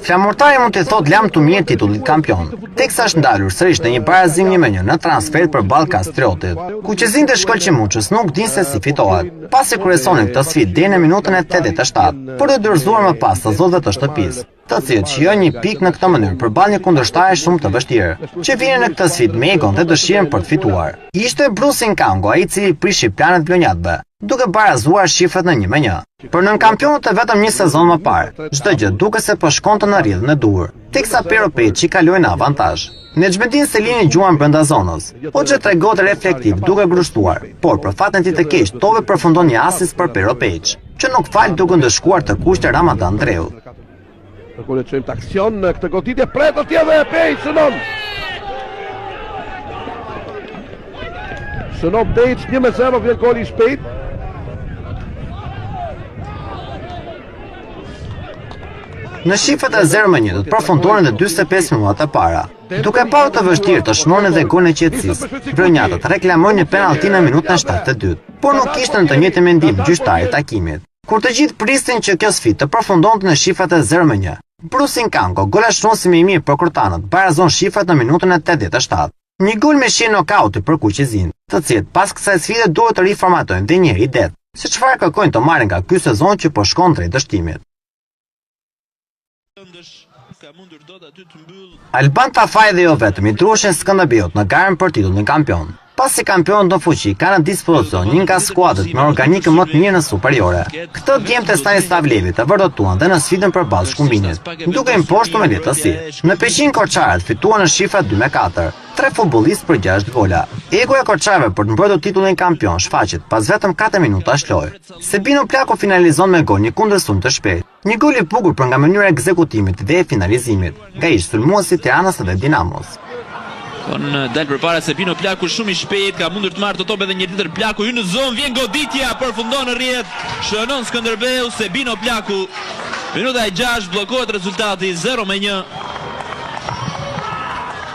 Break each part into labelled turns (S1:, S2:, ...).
S1: Flamurtari mund të thot lam të mirë titullit kampion, teksa është ndalur sërish në një barazim 1-1 në transfer për balë Kastriotit, ku qëzin të Shkëlqimuçës nuk din se si fitohet, pasi kryesonin këtë sfidë deri në minutën e 87, por të dorëzuar më pas të zotëve të shtëpisë, të cilët shijojnë një pikë në këtë mënyrë përballë një kundërshtar shumë të vështirë, që vjen në këtë sfidë me egon dhe dëshirën për të fituar. Ishte Bruce Nkango ai i cili prishi planet blonjatëve, duke barazuar shifrat në 1-1. Për nën kampionët e vetëm një sezon më parë, çdo gjë duke se po shkonte në rrjedhën e dur, teksa Pero Peçi kaloi në avantazh. Nexhmedin Selini gjuan brenda zonës. Hoxha tregon reflektiv duke grushtuar, por për fatin e tij të keq, Tove përfundon një asist për Pero Peç, që nuk fal duke ndëshkuar të kushte Ramadan Dreu.
S2: Kërkon të çojmë të aksion në këtë goditje, pret atje dhe Peç shënon. Shënon Peç 1-0, vjen goli i shpejt.
S1: Në shifrat e 0-1 do të përfundonin në 45 minuta e para. Duke parë të vështirë të shmonin dhe golin e qetësisë, vronjatët reklamojnë një penalti në minutën e 72, por nuk kishin të njëjtin mendim gjyqtarët e takimit. Kur të gjithë pristin që kjo sfidë të përfundonte në shifrat e 0-1, Bruce Nkango, golashtruesi më i mirë për kurtanët, barazon shifrat në minutën e 87. Një gol me shije nokauti për Kuqizin, të cilët pas kësaj sfide duhet të riformatojnë dhe njëri det, se çfarë kërkojnë të marrin nga ky sezon që po shkon drejt dështimit. Alban Tafaj dhe jo vetëm i druhen Skënderbeut në garën për titullin kampion. Pasi kampionët në fuqi kanë në dispozicion një nga skuadrat me organikën më të mirë në superiore. Këtë djemtë Stanislav Levi të vërtetuan dhe në sfidën përballë Shkumbinit, duke imposhtur me lehtësi. Në Peqin Korçarët fituan në shifra 2-4, 3 futbollistë për 6 gola. Ego e Korçarëve për të mbrojtur titullin kampion shfaqet pas vetëm 4 minuta shloj. Sebino Plaku finalizon me gol një kundërshtum të shpejtë. Një gol i bukur për nga mënyra e ekzekutimit dhe e finalizimit, nga ish sulmuesi Tiranës dhe Dinamos.
S3: Dal përpara Sebino Plaku shumë i shpejt, ka mundur të marrë të tope dhe një tjetër Plaku hyn në zonë, vjen goditja, përfundon në rrjet, shënon Skënderbeu, Sebino Plaku. Minuta e 6 bllokohet rezultati 0-1.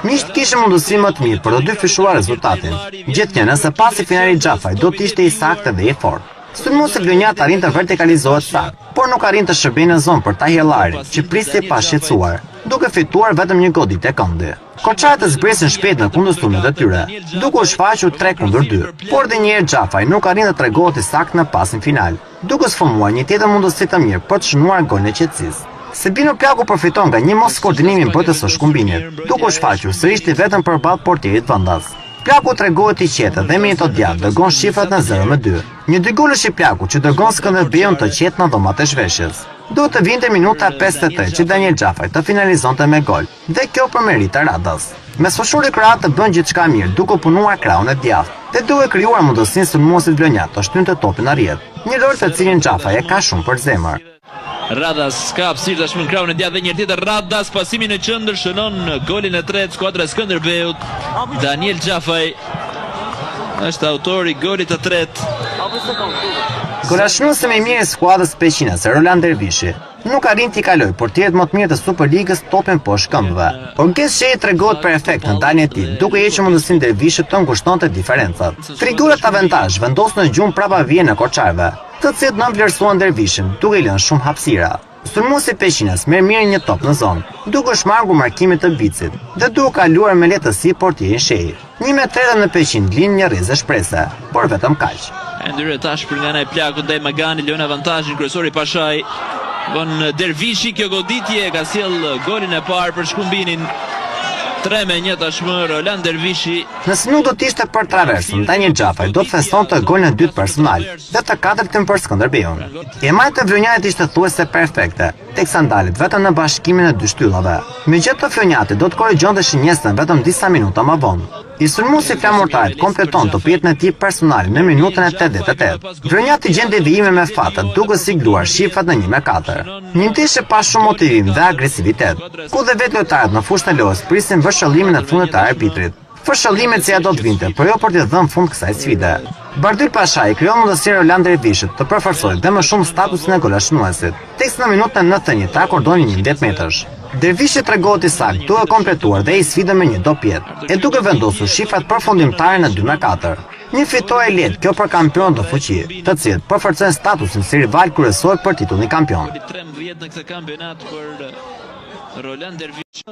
S1: Miqt kishin mundësi më të mirë për të dy fishuar rezultatin. Gjithnjë nëse pasi finali Xhafaj do të ishte i saktë dhe i fortë. Sulmuesi Blonjat arrin të vertikalizohet saktë, por nuk arrin të shërbejë në zonë për Tahjellarin, që pristi pa shqetësuar, duke fituar vetëm një goditje këndi. Korçarët zbresin shpejt në kundërshtumet e tyre, duke u shfaqur 3-2, por edhe një herë Xhafaj nuk arrin të tregohet i saktë në pasin final, duke sfumuar një tjetër mundësi të mirë për të shënuar golin e qetësisë. Sebino Plaku përfiton nga një mos koordinimi mbrojtës së Shkumbinit, duke u shfaqur sërish i vetëm përballë portierit vendas. Plaku tregohet i qetë dhe me një djathtë dërgon shifrat në 0-2. Një dy golësh i Plaku që dërgon Skënderbeun të qetë në dhomat e zhveshjes. Duhet të vinte minuta 53 që Daniel Xhafaj të finalizonte me gol, dhe kjo për merit të Radas. Me sfashuri kroat të bën gjithçka mirë, duke punuar krahun e djathtë dhe duke krijuar mundësinë sulmuesit Blonjat të shtynte topin në rrjet. Një rol të cilin Xhafaj e ka shumë për zemër.
S3: Radas ka hapësirë tashmë në krahun e djathtë dhe një tjetër Radas pasimin e qendër shënon golin e tretë skuadra e Skënderbeut. Daniel Xhafaj është autori i golit të tretë.
S1: Golashtruesi më i mirë i skuadrës peqinase, Roland Dervishi, nuk arrin t'i kaloj portierët më të mirë të Superligës topin poshtë këmbëve. Orges Shehi tregohet perfekt në daljen e tij, duke hequr mundësinë Dervishit të ngushtonte diferencat. Figurat avantazh vendosën në gjumë prapa vjen në Korçarëve, të cilët në vlerësuan Dervishin, duke i lënë shumë hapësira. Sulmuesi Peqinës merr mirë një top në zonë, duke shmangur markimin të Vicit dhe duke kaluar me lehtësi portierin Shehi. 1-3 në Peqin lin një rrezë shprese, por vetëm kaq.
S3: Ndyrë tash për nga ana e Plakut ndaj Magani, lën avantazhin kryesori Pashaj. Von Dervishi, kjo goditje ka sjell golin e parë për Shkumbinin. 3-1 tashmë Roland Dervishi.
S1: Nëse nuk do të ishte për traversën, Daniel Xhafaj do të festonte golin e dytë personal dhe të katërtën për Skënderbeun. Emajt e Vlonjatit ishte thuajse perfekte, teksa ndalet vetëm në bashkimin e dy shtyllave. Megjithatë Vlonjati do të korrigjonte shenjestën vetëm disa minuta më vonë. I sulmuesi flamurtarit kompleton topjetën e tij personale në minutën e 88. Vlonjati gjen devijime me fatë, duke sigluar shifrat në 1-4. Një ndeshje pa shumë motivim dhe agresivitet, ku dhe vetë lojtarët në fushën e lojës prisin vëshallimin e fundit të arbitrit. Fëshallimet që ja do të vinte, por jo për të dhënë fund kësaj sfide. Bardyl Pashaj krijon mundësinë Roland Dervishit të përforcojë dhe më shumë statusin e golashtruesit, teksa në minutën e 91 ta akordoni një 10 metrash. Dervishi tregohet i saktë, duke kompletuar dhe i sfidën me një dopjet, e duke vendosur shifrat përfundimtare në 2-4. Një fitore lehtë kjo për kampionë të fuqi, të cilët përforcojnë statusin si rival kryesor për titullin kampion.
S3: 13 në këtë kampionat për Roland Dervish.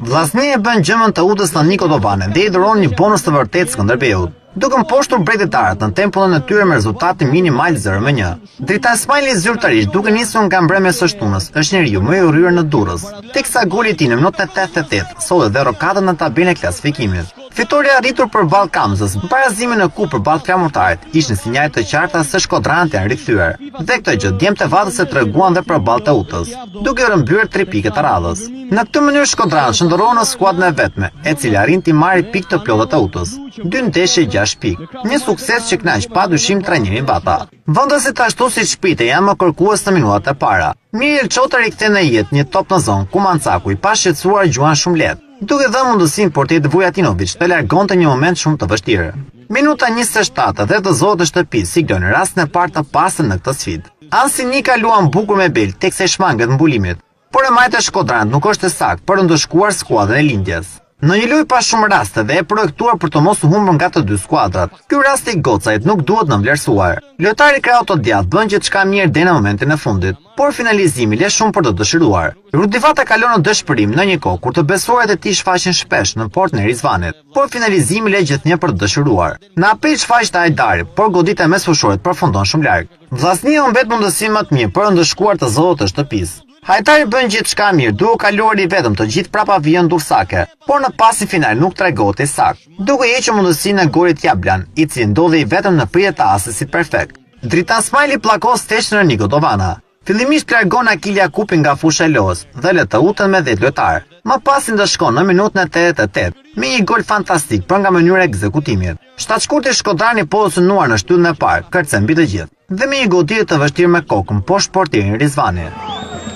S1: Vllaznia e bën gjëmën të udhës në Niko Dovane dhe i dhuron një bonus të vërtetë Skënderbeut, duke mposhtur brejtëtarët në tempullin e tyre me rezultatin minimal 0-1. Dritan Smajli zyrtarisht duke nisur nga mbrëmja së shtunës, është njeriu më i urryer në Durrës, teksa goli i tij në minutën e 88 solli dhe rokatën në tabelën e klasifikimit. Fitoria arritur përballë Kamzës, barazimin në kupë përballë flamurtarit, ishin sinjale të qarta se shkodranët janë rikthyer. Dhe këtë gjë djemtë vadës e treguan dhe përballë Teutës, duke rëmbyer 3 pikë të radhës. Në këtë mënyrë shkodranët shndërrohen në skuadrën e vetme, e cila arrin t'i marrë pikë të plotë Teutës. 2 ndeshje 6 pikë. Një sukses që kënaq padyshim trajnerin Bata. Vendasit ashtu siç shpite janë më kërkues në minutat e para. Mirë Çota rikthen në jetë një top në zonë ku Mancaku i pa shqetësuar gjuan shumë lehtë, duke dhënë mundësinë portit Vujatinović të largonte një moment shumë të vështirë. Minuta 27 dhe dëzohet në shtëpi Sigloj në rastin e parë të pastër në këtë sfidë. Ansi Nika luan bukur me bel teksa i shmanget mbulimit, por e majtë e shkodranët nuk është e saktë për të ndëshkuar skuadrën e lindjes. Në një lojë pa shumë raste dhe e projektuar për të mos u humbur nga të dy skuadrat, ky rast i gocajt nuk duhet në vlerësuar. Lojtari krau të djathtë bën gjithçka mirë deri në momentin e fundit, por finalizimi le shumë për të dëshiruar. Rudivata kalon në dëshpërim në një kohë kur të besuarit e tij shfaqen shpesh në portën e Rizvanit, por finalizimi le gjithnjë për të dëshiruar. Në apel shfaqet Hajdari, por godita mes fushorit përfundon shumë larg. Vllaznia humbet mundësinë më të mirë për të ndëshkuar të zotët të shtëpisë. Hajdari bën gjithçka mirë, duke kaluar i vetëm të gjithë prapa vijën Dursake, por në pasin final nuk tregohet i saktë, duke hequr mundësinë e golit Jablan, i cili ndodhi i vetëm në pritje të asit perfekt. Dritan Smajli pllakos teshën në Niko Dovana. Fillimisht largon Akil Jakupi nga fusha e lojës dhe le të uten me 10 lojtar. Më pas ndëshkon në minutën e 88 me një gol fantastik për nga mënyra e ekzekutimit. Shtatshkurti shkodrani pozicionuar në shtyllën e parë, kërcen mbi të gjithë, dhe me një goditje të vështirë me kokën poshtë portierin Rizvani.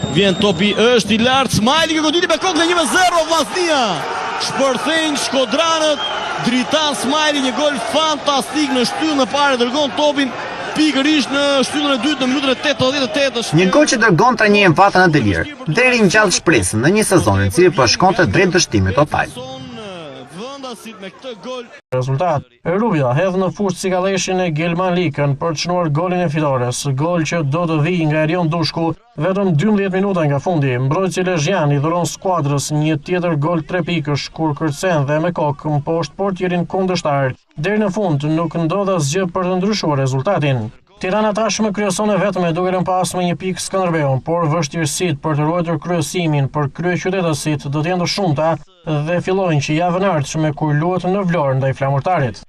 S4: Vjen topi është i lartë, Smajli që goditi me kokën e 1-0 Vllaznia. Shpërthejnë shkodranët, Dritan Smajli një gol fantastik në shtyllën e parë, dërgon topin pikërisht në shtyllën e dytë në minutën e 88.
S1: Një gol që dërgon trajnerin Bata në delir, dhe ringjall shpresën në një sezon i cili po shkonte drejt dështimit total.
S5: Rezultat: Rubia hedh në fushë Cikalleshin e Gelman Likën për të çnuar golin e fitores, gol që do të vijë nga Erion Dushku vetëm 12 minuta nga fundi. Mbrojtësi Lezhjan i dhuron skuadrës një tjetër gol 3 pikësh kur kërcen dhe me kokë poshtë portierin kundërshtar. Deri në fund nuk ndodh asgjë për të ndryshuar rezultatin. Tirana tashmë kryeson e vetme duke lënë pas me 1 pikë Skënderbeun, por vështirësitë për të ruajtur kryesimin për kryeqytetësit do të jenë të shumta dhe fillojnë që javën e ardhshme kur luhet në Vlorë ndaj Flamurtarit.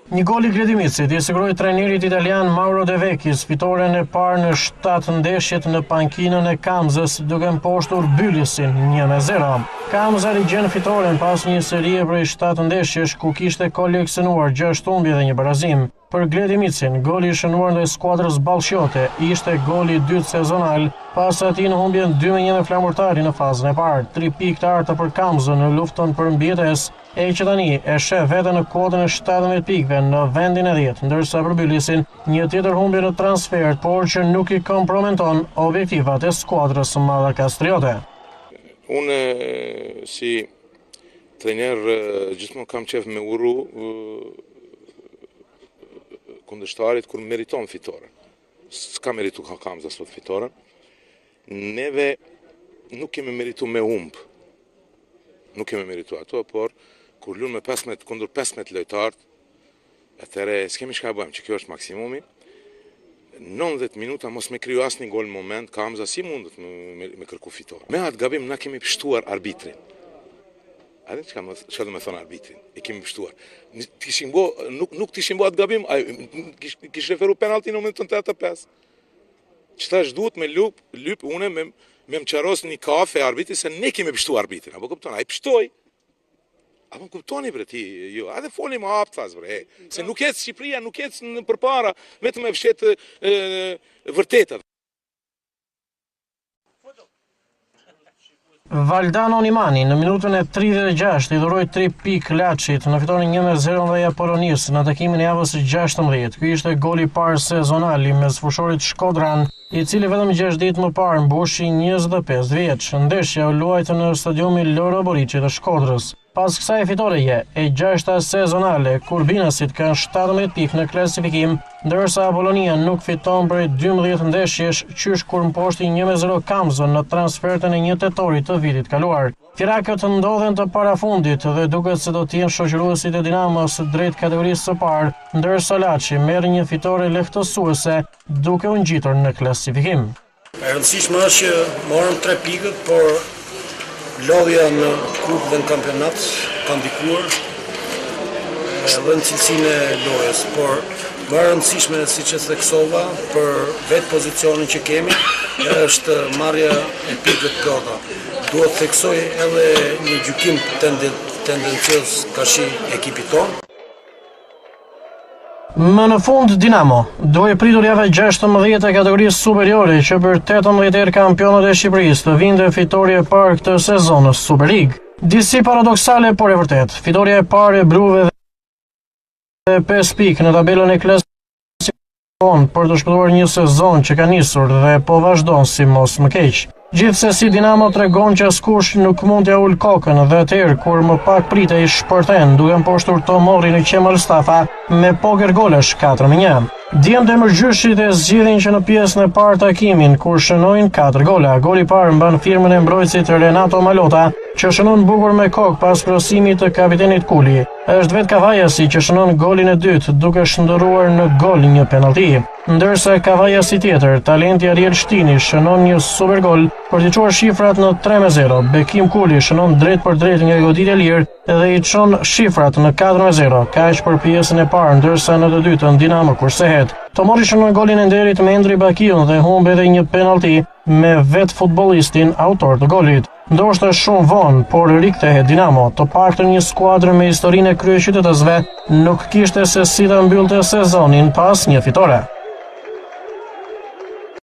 S5: Një gol i Gledimicit i siguroi trajnerit italian Mauro De Vecchis fitoren e parë në 7 ndeshjet në pankinën e Kamzës duke mposhtur Bylisin 1-0. Kamza rigjen fitoren pas një serie prej 7 ndeshjesh ku kishte koleksionuar 6 humbje dhe një barazim. Për Gledimicin, goli i shënuar ndaj skuadrës ballqiote ishte goli i dytë sezonal pas atij në humbjen 2-1 me Flamurtarin në fazën e parë. 3 pikë të arta për Kamzën në luftën për mbijetesë, e që tani e sheh veten në kuotën e 17 pikëve në vendin e 10, ndërsa për Bylisin një tjetër humbje në transfer, por që nuk i kompromenton objektivat e skuadrës madagastriote.
S6: Unë si trajner gjithmonë kam qef me urru kundërshtarit kur meriton fitore. S'ka meritu ka Kamza sot fitore. Neve nuk kemi meritu me humb. Nuk kemi meritu ato, por kur lunë me 15 kundër 15 lojtarët, atëre s'kemi çka bëjmë, që kjo është maksimumi. 90 minuta mos me kriju asnjë gol moment, Kamza si mundet me kërku fitore. Me atë gabim na kemi pështuar arbitrin. A dhe çka do me thonë arbitrin? E kemi pështuar. Nuk t'ishim bo atë gabim, kish referu penalti në momentën 85. Qëta është duhet me lyp une me më qaros një kafe arbitri se ne kemi pështu arbitrin. Apo kupton, a i pështoj. Apo kuptoni bre ti, jo, a dhe foli më hapë thas bre, se nuk ecë Shqipëria, nuk ecë në përpara, vetëm e fshetë vërtetat.
S5: Valdano Nimani në minutën e 36 i dhuroi 3 pikë Laçit në fitoren 1-0 ndaj Apollonisë në takimin e javës së 16. Ky ishte goli i parë sezonal i mesfushorit shkodran, i cili vetëm 6 ditë më parë mbushi 25 vjeç. Ndeshja u luajtë në stadiumin Loro Boriçi të Shkodrës. Pas kësaj fitoreje, e 6-ta sezonale, kurbinasit kanë 17 pikë në klasifikim, ndërsa Apollonia nuk fiton prej 12 ndeshjesh, qysh kur mposhti 1-0 Kamzën në transfertën e 1 tetorit të vitit kaluar. Firakët ndodhen të parafundit dhe duket se do t'jenë shoqëruesit e Dinamos drejt kategorisë së parë, ndërsa Laçi merr një fitore lehtësuese duke u ngjitur në klasifikim.
S7: E rëndësishme është që morëm 3 pikët, por lodhja në klub dhe në kampionat ka ndikuar edhe në cilësinë e lojës, por më rëndësishme, siç e theksova, për vetë pozicionin që kemi, është marrja e pikëve të plota. Duhet të theksoj edhe një gjykim tendencios ka shi ekipit tonë.
S5: Më në fund Dinamo, duhej pritur java 16 e kategorisë superiore që për 18 herë kampionët e Shqipërisë të vinte fitoria e parë këtë sezon në Super League. Disi paradoksale, por e vërtet, fitoria e parë e Bruve dhe 5 pikë në tabelën e klasifikimit për të shpëtuar një sezon që ka nisur dhe po vazhdon si mos më keq. Gjithsesi Dinamo tregon që askush nuk mund t'ja ul kokën dhe atëherë kur më pak pritej shpërthen duke mposhtur Tomori në Qemal Stafa me poker golesh 4-1. Djemtë e mërgjyshit e zgjidhin që në pjesën e parë takimin kur shënojnë 4 gola. Goli i parë mban firmën e mbrojtësit Renato Malota, që shënon bukur me kokë pas krosimit të kapitenit Kuli. Është vetë Kavajasi që shënon golin e dytë duke shndërruar në gol një penalti. Ndërsa Kavajasi tjetër, talenti Ariel Shtini, shënon një super gol për t'i çuar shifrat në 3-0. Bekim Kuli shënon drejt për drejt nga goditja e lirë dhe i çon shifrat në 4-0. Kaq për pjesën e parë, ndërsa në të dytën Dinamo kursehet. Tomori shënon golin e nderit me Endri Bakiun dhe humbe edhe një penalti me vetë futbollistin autor të golit. Ndoshta shumë vonë, por rikthehet Dinamo, të paktën një skuadër me historinë e kryeqytetësve nuk kishte se si ta mbyllte sezonin pas një fitore.